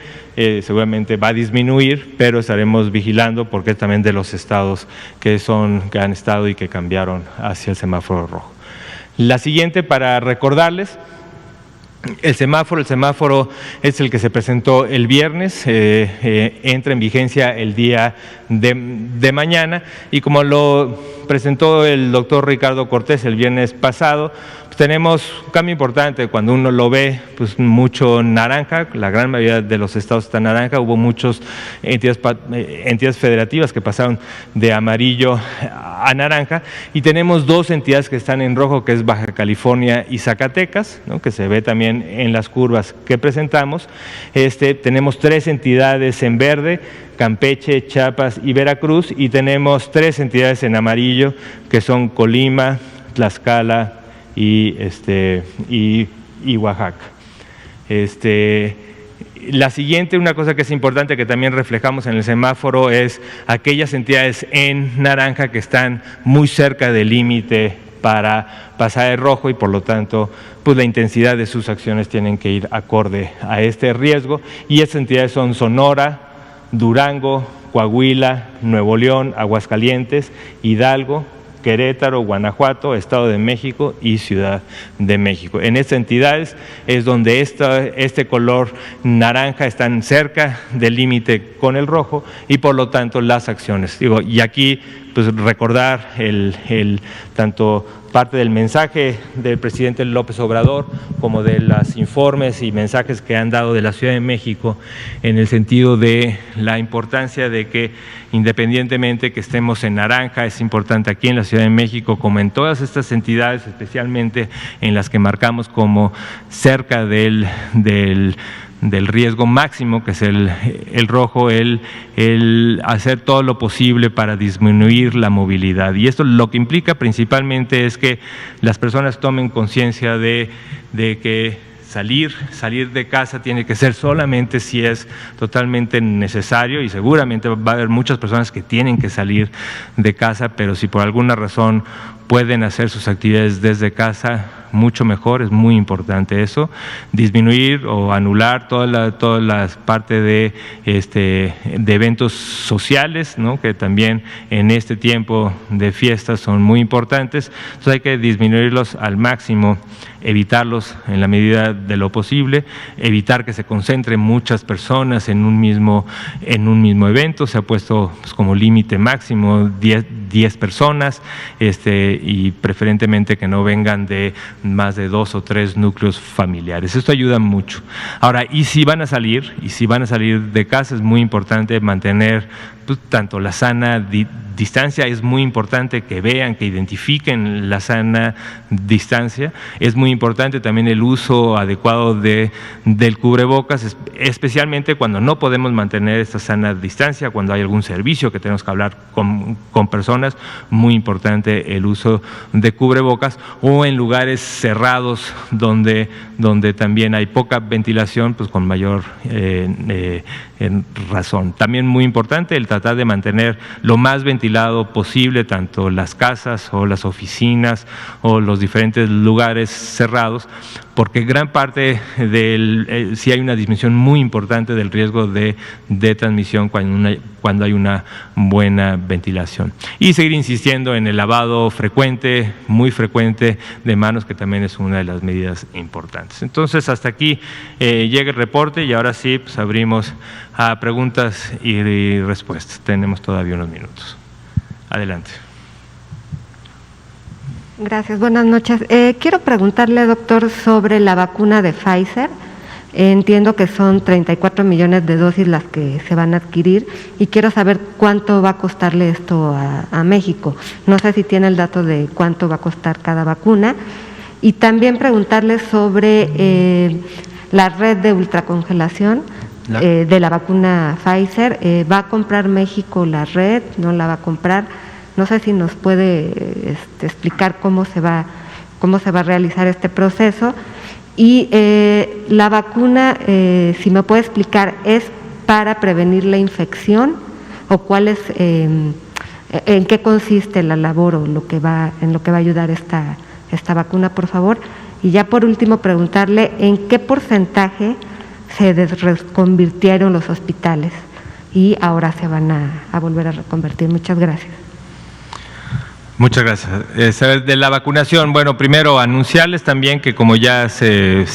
seguramente va a disminuir, pero estaremos vigilando porque es también de los estados que han estado y que cambiaron hacia el semáforo rojo. La siguiente, para recordarles, el semáforo es el que se presentó el viernes, entra en vigencia el día de mañana, y como lo presentó el doctor Ricardo Cortés el viernes pasado, tenemos un cambio importante. Cuando uno lo ve, pues mucho naranja, la gran mayoría de los estados está naranja, hubo muchas entidades federativas que pasaron de amarillo a naranja, y tenemos dos entidades que están en rojo, que es Baja California y Zacatecas, ¿no?, que se ve también en las curvas que presentamos. Tenemos 3 entidades en verde, Campeche, Chiapas y Veracruz, y tenemos 3 entidades en amarillo, que son Colima, Tlaxcala y Oaxaca. La siguiente, una cosa que es importante que también reflejamos en el semáforo, es aquellas entidades en naranja que están muy cerca del límite para pasar el rojo, y por lo tanto pues la intensidad de sus acciones tienen que ir acorde a este riesgo, y esas entidades son Sonora, Durango, Coahuila, Nuevo León, Aguascalientes, Hidalgo, Querétaro, Guanajuato, Estado de México y Ciudad de México. En estas entidades es donde este color naranja están cerca del límite con el rojo, y por lo tanto las acciones. Y aquí pues recordar tanto parte del mensaje del presidente López Obrador como de los informes y mensajes que han dado de la Ciudad de México, en el sentido de la importancia de que, independientemente que estemos en naranja, es importante aquí en la Ciudad de México, como en todas estas entidades, especialmente en las que marcamos como cerca del riesgo máximo, que es el rojo, el hacer todo lo posible para disminuir la movilidad. Y esto lo que implica principalmente es que las personas tomen conciencia de que salir de casa tiene que ser solamente si es totalmente necesario, y seguramente va a haber muchas personas que tienen que salir de casa, pero si por alguna razón pueden hacer sus actividades desde casa, mucho mejor. Es muy importante eso, disminuir o anular toda la parte de eventos sociales, ¿no?, que también en este tiempo de fiestas son muy importantes. Entonces hay que disminuirlos al máximo, evitarlos en la medida de lo posible, evitar que se concentren muchas personas en un mismo evento. Se ha puesto pues como límite máximo 10 10 personas, y preferentemente que no vengan de más de 2 o 3 núcleos familiares. Esto ayuda mucho. Ahora, y si van a salir de casa, es muy importante mantener pues, tanto la sana distancia, es muy importante que vean, que identifiquen la sana distancia, es muy importante también el uso adecuado del cubrebocas, especialmente cuando no podemos mantener esta sana distancia, cuando hay algún servicio que tenemos que hablar con personas, muy importante el uso de cubrebocas, o en lugares cerrados donde también hay poca ventilación, pues con mayor razón. También muy importante el tratar de mantener lo más ventilado posible tanto las casas o las oficinas o los diferentes lugares cerrados, porque gran parte sí hay una disminución muy importante del riesgo de transmisión cuando hay una buena ventilación. Y seguir insistiendo en el lavado frecuente, muy frecuente de manos, que también es una de las medidas importantes. Entonces, hasta aquí llega el reporte y ahora sí pues, abrimos a preguntas y respuestas. Tenemos todavía unos minutos. Adelante. Gracias, buenas noches. Quiero preguntarle, doctor, sobre la vacuna de Pfizer. Entiendo que son 34 millones de dosis las que se van a adquirir y quiero saber cuánto va a costarle esto a México. No sé si tiene el dato de cuánto va a costar cada vacuna. Y también preguntarle sobre la red de ultracongelación de la vacuna Pfizer. ¿Va a comprar México la red? ¿No la va a comprar? No sé si nos puede explicar cómo se va a realizar este proceso. Y la vacuna, si me puede explicar, ¿es para prevenir la infección o cuál es, en qué consiste la labor o en lo que va a ayudar esta vacuna, por favor? Y ya por último preguntarle en qué porcentaje se reconvirtieron los hospitales y ahora se van a volver a reconvertir. Muchas gracias. Muchas gracias. De la vacunación, bueno, primero anunciarles también que como ya se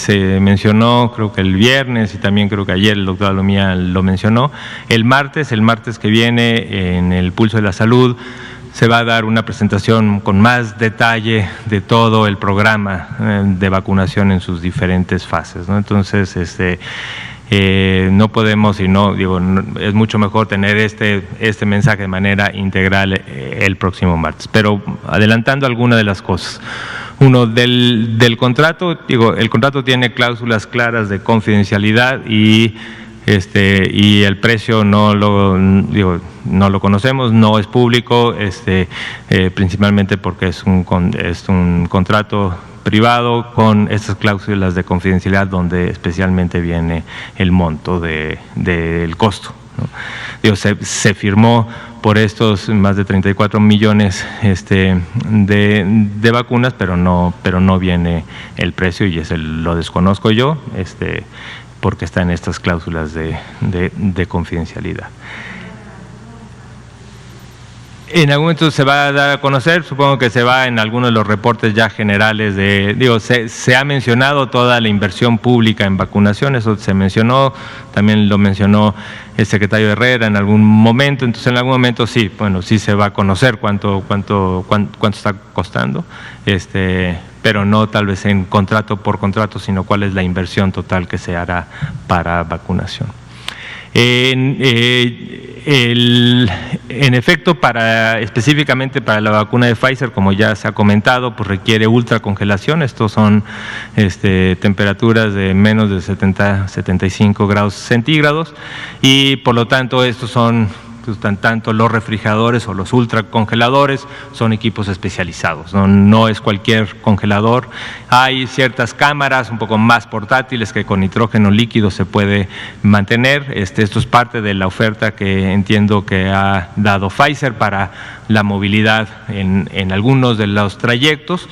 mencionó, creo que el viernes y también creo que ayer el doctor Alomía lo mencionó, el martes que viene en el Pulso de la Salud se va a dar una presentación con más detalle de todo el programa de vacunación en sus diferentes fases, ¿no? Entonces, no podemos, es mucho mejor tener este mensaje de manera integral el próximo martes. Pero adelantando algunas de las cosas. Uno, del contrato, el contrato tiene cláusulas claras de confidencialidad y el precio no lo conocemos, no es público, principalmente porque es un contrato privado con estas cláusulas de confidencialidad donde especialmente viene el monto del costo, ¿no? Se firmó por estos más de 34 millones de vacunas, pero no viene el precio y lo desconozco yo, porque está en estas cláusulas de confidencialidad. En algún momento se va a dar a conocer, supongo que se va en algunos de los reportes ya generales se ha mencionado toda la inversión pública en vacunación, eso se mencionó, también lo mencionó el secretario Herrera en algún momento, entonces en algún momento sí se va a conocer cuánto está costando, pero no tal vez en contrato por contrato, sino cuál es la inversión total que se hará para vacunación. En efecto, específicamente para la vacuna de Pfizer, como ya se ha comentado, pues requiere ultracongelación. Estos son temperaturas de menos de 75 grados centígrados y por lo tanto estos son tanto los refrigeradores o los ultracongeladores son equipos especializados, no es cualquier congelador. Hay ciertas cámaras un poco más portátiles que con nitrógeno líquido se puede mantener. Esto es parte de la oferta que entiendo que ha dado Pfizer para la movilidad en algunos de los trayectos,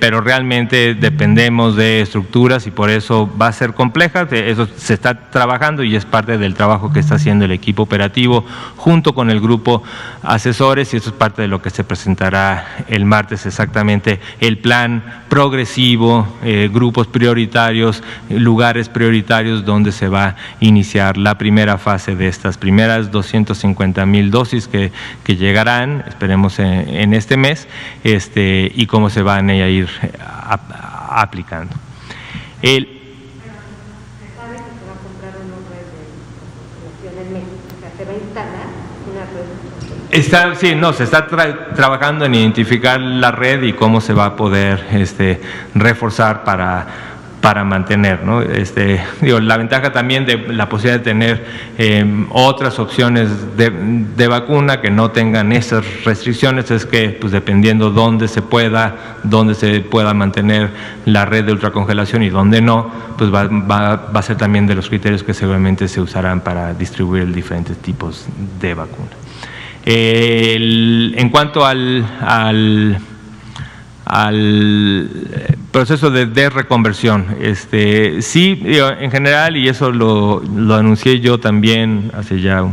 pero realmente dependemos de estructuras y por eso va a ser compleja. Eso se está trabajando y es parte del trabajo que está haciendo el equipo operativo consultivo junto con el grupo asesores, y esto es parte de lo que se presentará el martes, exactamente el plan progresivo, grupos prioritarios, lugares prioritarios donde se va a iniciar la primera fase de estas primeras 250,000 dosis que llegarán, esperemos en este mes, y cómo se van a ir aplicando. Se está trabajando en identificar la red y cómo se va a poder reforzar para mantener, ¿no? La ventaja también de la posibilidad de tener otras opciones de vacuna que no tengan esas restricciones es que, pues, dependiendo dónde se pueda mantener la red de ultracongelación y dónde no, pues va a ser también de los criterios que seguramente se usarán para distribuir diferentes tipos de vacuna. En cuanto al proceso de reconversión, sí, en general, y eso lo anuncié yo también hace ya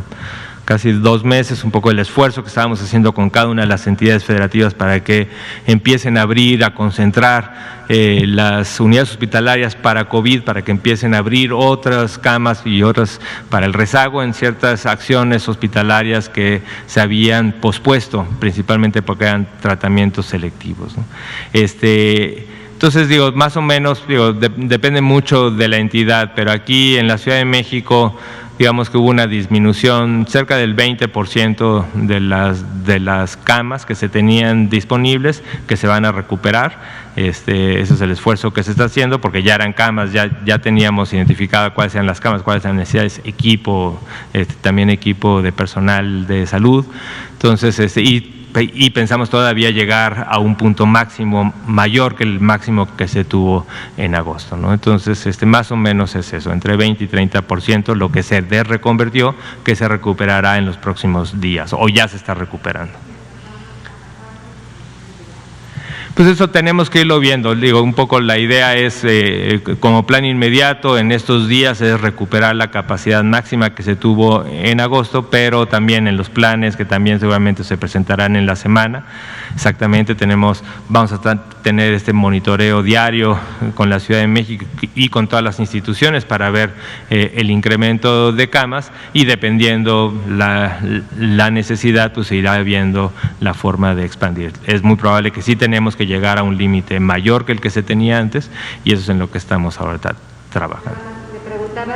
casi 2 meses, un poco el esfuerzo que estábamos haciendo con cada una de las entidades federativas para que empiecen a abrir, a concentrar las unidades hospitalarias para COVID, para que empiecen a abrir otras camas y otras para el rezago en ciertas acciones hospitalarias que se habían pospuesto, principalmente porque eran tratamientos selectivos, ¿no? Entonces, más o menos, depende mucho de la entidad, pero aquí en la Ciudad de México, digamos que hubo una disminución cerca del 20% de las camas que se tenían disponibles, que se van a recuperar. Ese es el esfuerzo que se está haciendo, porque ya eran camas, ya teníamos identificado cuáles eran las camas, cuáles eran las necesidades, equipo, también equipo de personal de salud. Entonces, y pensamos todavía llegar a un punto máximo mayor que el máximo que se tuvo en agosto, ¿no? Entonces, más o menos es eso, entre 20 y 30% lo que se reconvirtió, que se recuperará en los próximos días, o ya se está recuperando. Pues eso tenemos que irlo viendo, un poco la idea es, como plan inmediato en estos días, es recuperar la capacidad máxima que se tuvo en agosto, pero también en los planes que también seguramente se presentarán en la semana. Exactamente, vamos a tener este monitoreo diario con la Ciudad de México y con todas las instituciones para ver el incremento de camas, y dependiendo la necesidad, pues se irá viendo la forma de expandir. Es muy probable que sí tenemos que llegar a un límite mayor que el que se tenía antes, y eso es en lo que estamos ahora trabajando. Me preguntaba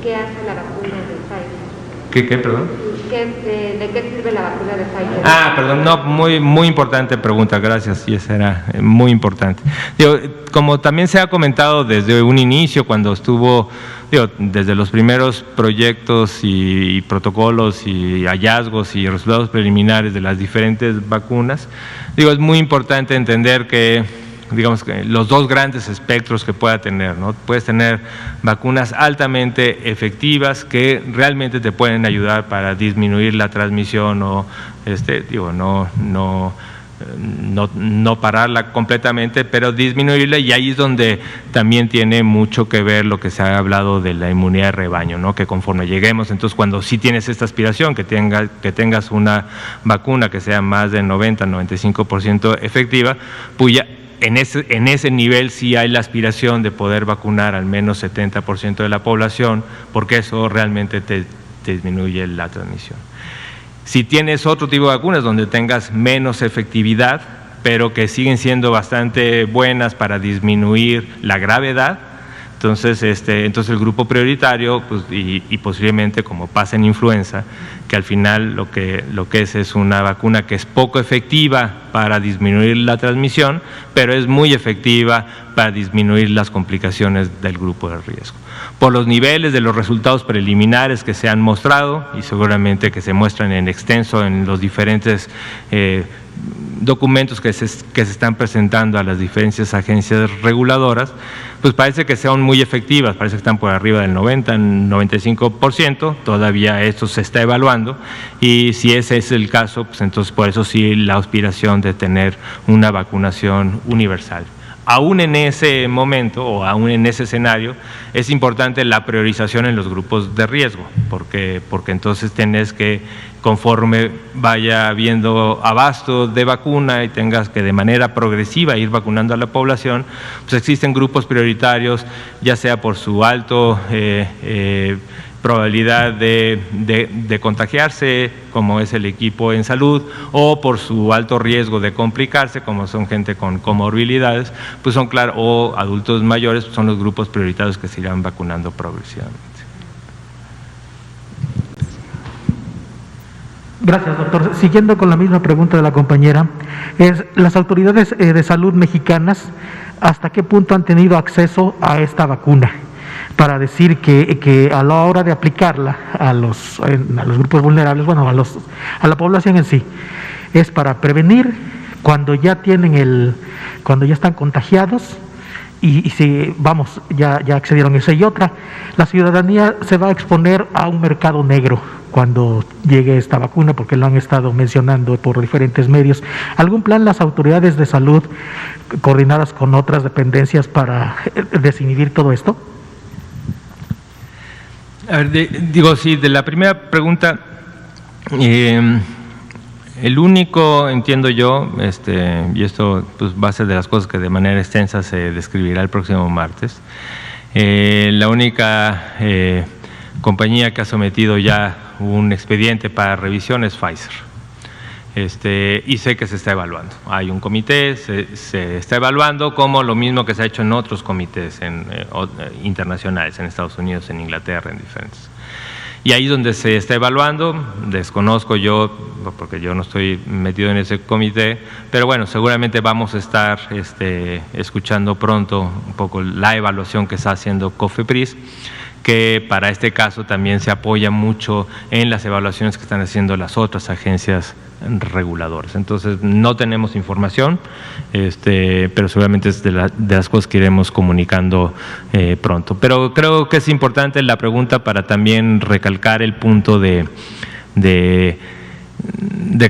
qué hace la vacuna de Pfizer. ¿Qué, perdón? ¿De qué sirve la vacuna de Pfizer? Perdón, no, muy importante pregunta, gracias, y esa era muy importante. Como también se ha comentado desde un inicio, cuando estuvo, desde los primeros proyectos y protocolos y hallazgos y resultados preliminares de las diferentes vacunas, es muy importante entender que, que los dos grandes espectros que pueda tener, ¿no? Puedes tener vacunas altamente efectivas que realmente te pueden ayudar para disminuir la transmisión o, no pararla completamente, pero disminuirla, y ahí es donde también tiene mucho que ver lo que se ha hablado de la inmunidad de rebaño, ¿no? Que conforme lleguemos, entonces cuando sí tienes esta aspiración, que tengas una vacuna que sea más de 90-95% efectiva, pues ya en ese nivel sí hay la aspiración de poder vacunar al menos 70% de la población, porque eso realmente te disminuye la transmisión. Si tienes otro tipo de vacunas donde tengas menos efectividad, pero que siguen siendo bastante buenas para disminuir la gravedad, entonces el grupo prioritario, pues, y posiblemente, como pasa en influenza, que al final lo que es una vacuna que es poco efectiva para disminuir la transmisión, pero es muy efectiva para disminuir las complicaciones del grupo de riesgo. Por los niveles de los resultados preliminares que se han mostrado, y seguramente que se muestran en extenso en los diferentes documentos que se están presentando a las diferentes agencias reguladoras, pues parece que son muy efectivas, parece que están por arriba del 90-95%, todavía esto se está evaluando, y si ese es el caso, pues entonces por eso sí la aspiración de tener una vacunación universal. aún en ese momento o aún en ese escenario es importante la priorización en los grupos de riesgo, porque entonces tienes que, conforme vaya habiendo abasto de vacuna y tengas que de manera progresiva ir vacunando a la población, pues existen grupos prioritarios, ya sea por su alto probabilidad de contagiarse, como es el equipo en salud, o por su alto riesgo de complicarse, como son gente con comorbilidades, pues son, claro, o adultos mayores, pues son los grupos prioritarios que se irán vacunando progresivamente. Gracias, doctor. Siguiendo con la misma pregunta de la compañera, las autoridades de salud mexicanas, ¿hasta qué punto han tenido acceso a esta vacuna? Para decir que a la hora de aplicarla a los grupos vulnerables, bueno, a la población en sí, es para prevenir cuando ya cuando ya están contagiados y si, vamos, ya accedieron a eso. Y otra, la ciudadanía se va a exponer a un mercado negro cuando llegue esta vacuna, porque lo han estado mencionando por diferentes medios. ¿Algún plan las autoridades de salud coordinadas con otras dependencias para desinhibir todo esto? A ver, sí, de la primera pregunta, el único, entiendo yo, y esto pues, va a ser de las cosas que de manera extensa se describirá el próximo martes, la única compañía que ha sometido ya un expediente para revisión es Pfizer. Y sé que se está evaluando. Hay un comité, se está evaluando, como lo mismo que se ha hecho en otros comités internacionales, en Estados Unidos, en Inglaterra, en diferentes. Y ahí es donde se está evaluando. Desconozco yo, porque yo no estoy metido en ese comité, pero bueno, seguramente vamos a estar escuchando pronto un poco la evaluación que está haciendo COFEPRIS, que para este caso también se apoya mucho en las evaluaciones que están haciendo las otras agencias reguladoras. Entonces no tenemos información, pero seguramente es de las cosas que iremos comunicando pronto. Pero creo que es importante la pregunta para también recalcar el punto de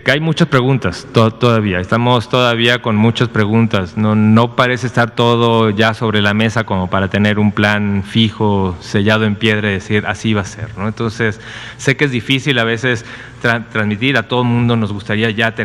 que hay muchas preguntas todavía, estamos todavía con muchas preguntas, no parece estar todo ya sobre la mesa como para tener un plan fijo, sellado en piedra y decir así va a ser, ¿no? Entonces sé que es difícil a veces transmitir, a todo el mundo nos gustaría ya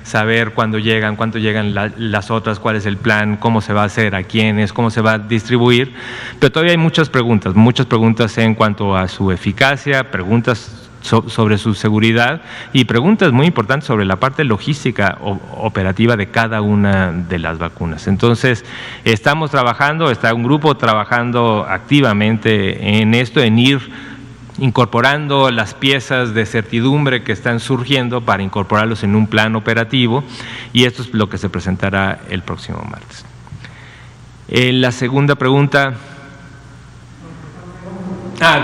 saber cuándo llegan, cuánto llegan las otras, cuál es el plan, cómo se va a hacer, a quiénes, cómo se va a distribuir, pero todavía hay muchas preguntas en cuanto a su eficacia, preguntas sobre su seguridad y preguntas muy importantes sobre la parte logística operativa de cada una de las vacunas. Entonces, estamos trabajando, está un grupo trabajando activamente en esto, en ir incorporando las piezas de certidumbre que están surgiendo para incorporarlos en un plan operativo, y esto es lo que se presentará el próximo martes. La segunda pregunta…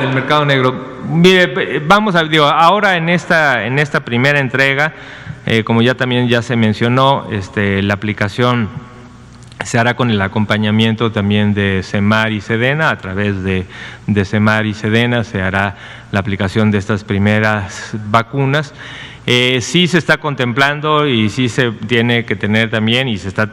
del mercado negro. Mire, vamos ahora en esta primera entrega, como también se mencionó, la aplicación se hará con el acompañamiento también de CEMAR y SEDENA. A través de CEMAR y SEDENA se hará la aplicación de estas primeras vacunas. Sí se está contemplando y sí se tiene que tener también, y se está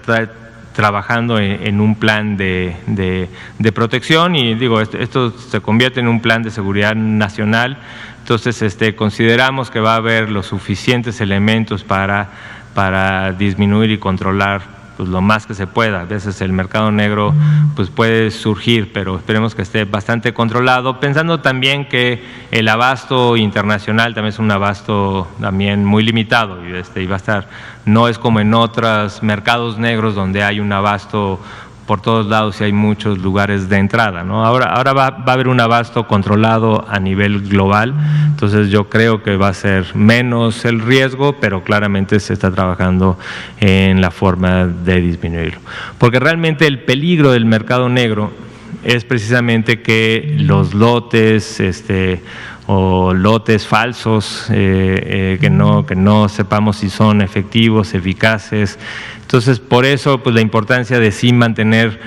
trabajando en un plan de protección, y esto se convierte en un plan de seguridad nacional. Entonces consideramos que va a haber los suficientes elementos para disminuir y controlar pues lo más que se pueda. A veces el mercado negro pues puede surgir, pero esperemos que esté bastante controlado, pensando también que el abasto internacional también es un abasto también muy limitado, y va a estar, no es como en otros mercados negros donde hay un abasto por todos lados y hay muchos lugares de entrada, ¿no? Ahora va a haber un abasto controlado a nivel global, entonces yo creo que va a ser menos el riesgo, pero claramente se está trabajando en la forma de disminuirlo. Porque realmente el peligro del mercado negro es precisamente que los lotes o lotes falsos que no sepamos si son efectivos, eficaces. Entonces, por eso pues la importancia de sí mantener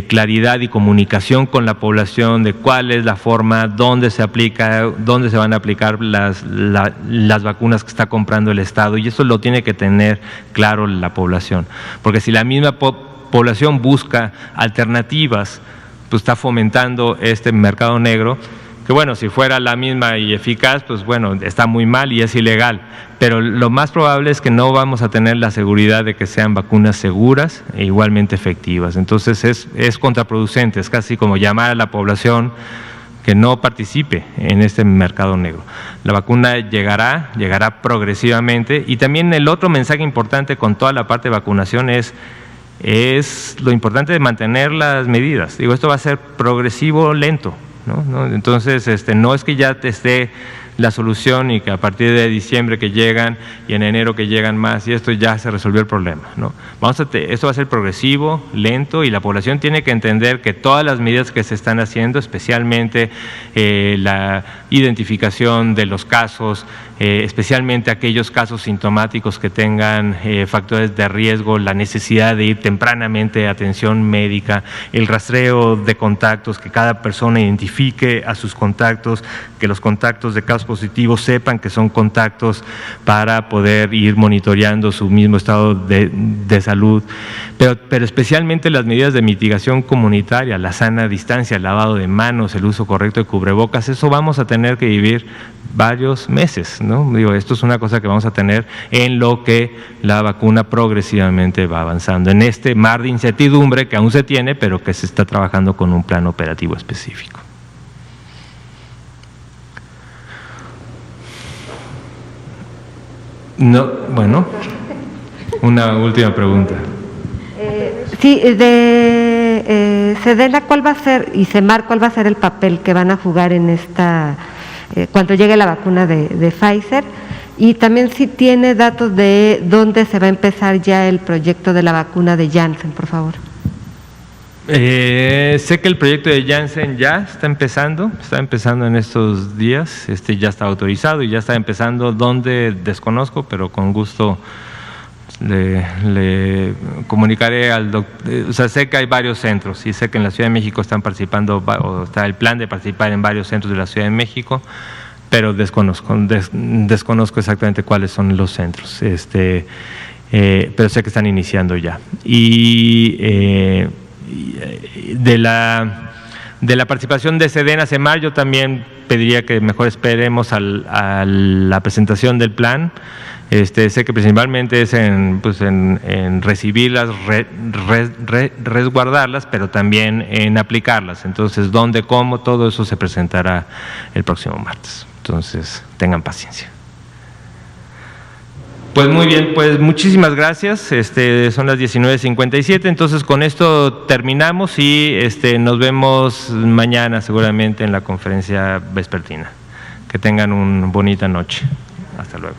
claridad y comunicación con la población de cuál es la forma, dónde se aplica, dónde se van a aplicar las vacunas que está comprando el Estado, y eso lo tiene que tener claro la población, porque si la misma población busca alternativas, pues está fomentando este mercado negro, que bueno, si fuera la misma y eficaz, pues bueno, está muy mal y es ilegal, pero lo más probable es que no vamos a tener la seguridad de que sean vacunas seguras e igualmente efectivas. Entonces es contraproducente, es casi como llamar a la población que no participe en este mercado negro. La vacuna llegará progresivamente, y también el otro mensaje importante con toda la parte de vacunación es lo importante de mantener las medidas. Digo, esto va a ser progresivo, lento, ¿no? Entonces, no es que ya esté la solución y que a partir de diciembre que llegan y en enero que llegan más y esto ya se resolvió el problema, ¿no? Esto va a ser progresivo, lento, y la población tiene que entender que todas las medidas que se están haciendo, especialmente la identificación de los casos, especialmente aquellos casos sintomáticos que tengan factores de riesgo, la necesidad de ir tempranamente a atención médica, el rastreo de contactos, que cada persona identifique a sus contactos, que los contactos de casos positivos sepan que son contactos para poder ir monitoreando su mismo estado de salud, pero especialmente las medidas de mitigación comunitaria, la sana distancia, el lavado de manos, el uso correcto de cubrebocas. Eso vamos a tener que vivir varios meses, ¿no? Digo, esto es una cosa que vamos a tener en lo que la vacuna progresivamente va avanzando, en este mar de incertidumbre que aún se tiene, pero que se está trabajando con un plan operativo específico. No, bueno, una última pregunta. Sí, de Sedena, ¿cuál va a ser, y Semar, cuál va a ser el papel que van a jugar en esta, cuando llegue la vacuna de Pfizer? Y también si tiene datos de dónde se va a empezar ya el proyecto de la vacuna de Janssen, por favor. Sé que el proyecto de Janssen ya está empezando en estos días, ya está autorizado y ya está empezando. Dónde desconozco, pero con gusto le comunicaré al doctor. O sea, sé que hay varios centros y sé que en la Ciudad de México están participando, o está el plan de participar en varios centros de la Ciudad de México, pero desconozco exactamente cuáles son los centros, pero sé que están iniciando ya. Y de la participación de Sedena Semar, yo también pediría que mejor esperemos a la presentación del plan. Sé que principalmente es en recibirlas, resguardarlas, pero también en aplicarlas. Entonces, dónde, cómo, todo eso se presentará el próximo martes. Entonces, tengan paciencia. Pues muy bien, pues muchísimas gracias. Son las 19:57, entonces con esto terminamos y nos vemos mañana seguramente en la conferencia vespertina. Que tengan una bonita noche. Hasta luego.